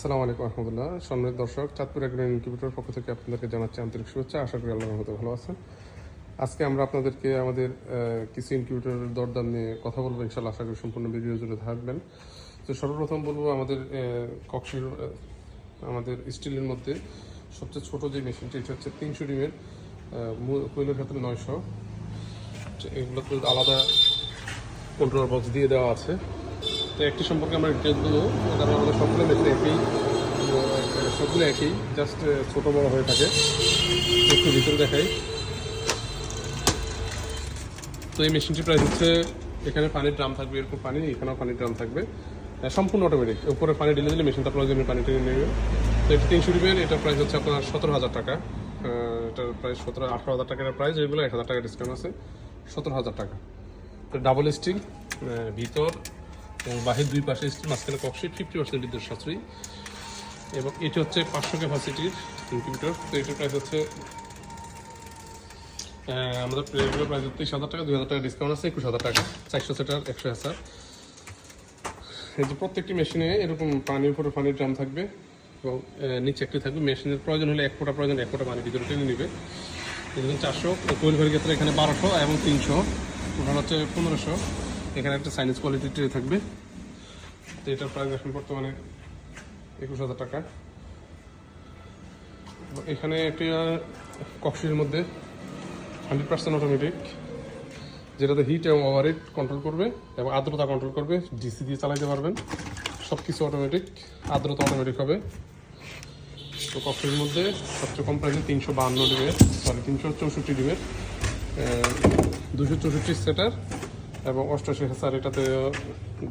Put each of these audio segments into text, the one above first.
আসসালামু আলাইকুম রহমতুল্লাহ। সম্মানিত দর্শক, চাঁদপুর এগ্রো ইনকিউবেটর পক্ষ থেকে আপনাদেরকে জানাচ্ছি আন্তরিক শুভেচ্ছা। আশা করি আল্লাহর রহমতে ভালো আছেন। আজকে আমরা আপনাদেরকে আমাদের কিছু ইনকিউবেটরের দরদাম নিয়ে কথা বলবো, ইনশাল্লাহ আশা করি সম্পূর্ণ ভিডিও জুড়ে থাকবেন। তো সর্বপ্রথম বলবো কক্সির আমাদের স্টিলের মধ্যে সবচেয়ে ছোট যে মেশিনটি, এটা হচ্ছে 300 ডিমের, কোয়েলের ক্ষেত্রে 900। এগুলো তো আলাদা কন্ট্রোলার বক্স দিয়ে দেওয়া আছে। তো একটি সম্পর্কে আমরা ডিটেলস বলবো, কারণ আমাদের সবগুলো মেশিন সবগুলো একই, জাস্ট ছোটো বড় হয়ে থাকে। একটু ভিতরে দেখাই। তো এই মেশিনটির প্রাইস হচ্ছে, এখানে পানির ড্রাম থাকবে, এরকম পানি, এখানেও পানির ড্রাম থাকবে, সম্পূর্ণ অটোমেটিক। উপরে পানি ঢেলে দিলে মেশিনটা প্রয়োজনীয় পানি টেনে নেবে। তো এটা 300 ডিমের, এটার প্রাইস হচ্ছে আপনার 17,000 টাকা। এটার প্রাইস 18,000 টাকার প্রাইস, এগুলো 1,000 টাকা ডিসকাউন্ট আছে, 17,000 টাকা। তো ডাবল স্টিল, ভিতর এবং বাহির দুই পাশে স্টিল, মাঝখানে ককশিট, 50% বিদ্যুৎ সাশ্রয়ী। এবং এটি হচ্ছে 500 ক্যাপাসিটির ইনকিউবেটর। তো এটার প্রাইস হচ্ছে আমাদের রেগুলার প্রাইস 30,000 টাকা, 2,000 টাকা ডিসকাউন্ট আছে, 21,000 টাকা। 400 সেটার 100 হাজার। এই যে প্রত্যেকটি মেশিনে এরকম পানির উপরে পানির ড্রাম থাকবে এবং নিচে একটি থাকবে। মেশিনের প্রয়োজন হলে 1 ফোঁটা প্রয়োজন, 1 ফোঁটা পানি ভিতরে টেনে নেবে। এখানে 400, কোয়েল ঘরের ক্ষেত্রে এখানে 1200 এবং 300, টোটাল হচ্ছে 1500। এখানে একটা সাইনিজ কোয়ালিটির ট্রে থাকবে। তো এটার প্রাইস এখন বর্তমানে 21,000 টাকা। এখানে একটি কক্সির মধ্যে 100% অটোমেটিক, যেটাতে হিট এবং ওভারহিট কন্ট্রোল করবে এবং আর্দ্রতা কন্ট্রোল করবে। ডিসি দিয়ে চালাতে পারবেন, সব কিছু অটোমেটিক, আর্দ্রতা অটোমেটিক হবে। তো কক্সির মধ্যে সবচেয়ে কম প্রাইসে 364 ডিমের, 264 সেটার এবং 88 হাজার। এটাতে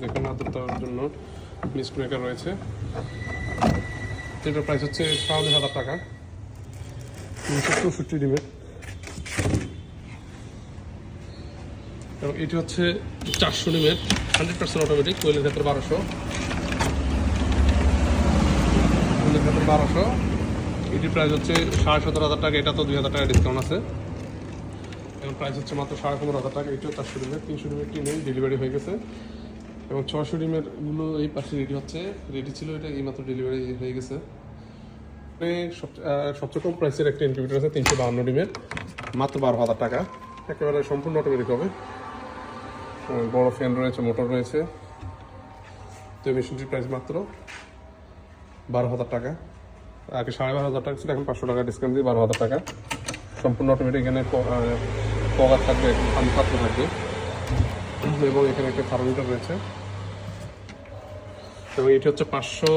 দেখেন আর্দ্রতার জন্য মিস্ট মেকার রয়েছে। এটার প্রাইস হচ্ছে 7,500 টাকা, 364 ডিমের। এবং এটি হচ্ছে 400 ডিমের, 100% অটোমেটিক, কোয়েলের ক্ষেত্রে 1200, কোয়েলের ক্ষেত্রে 1200। এটির প্রাইস হচ্ছে 17,500 টাকা। এটা তো 2,000 টাকা ডিসকাউন্ট আছে, এবং প্রাইস হচ্ছে মাত্র 15,500 টাকা। এটিও 400 ডিমের, 300 ডিমের নেই, ডেলিভারি হয়ে গেছে। এবং 600 ডিমের গুলো এই পাশে রেডি ছিল, এটা এইমাত্র ডেলিভারি হয়ে গেছে। সবচেয়ে কম প্রাইসের একটা ইনকিউবেটর আছে 352 ডিমের, মাত্র 12,000 টাকা। একেবারে সম্পূর্ণ অটোমেটিক হবে, বড় ফ্যান রয়েছে, মোটর রয়েছে। তো এই মেশিনটির প্রাইস মাত্র 12,000 টাকা। আগে 12,500 টাকা ছিল, এখন 500 টাকা ডিসকাউন্ট দিয়ে 12,000 টাকা। সম্পূর্ণ অটোমেটিক। এখানে কভার থাকবে, পানি পাত্র থাকবে, এবং এখানে একটা থার্মোমিটার রয়েছে। এবং এটি হচ্ছে 500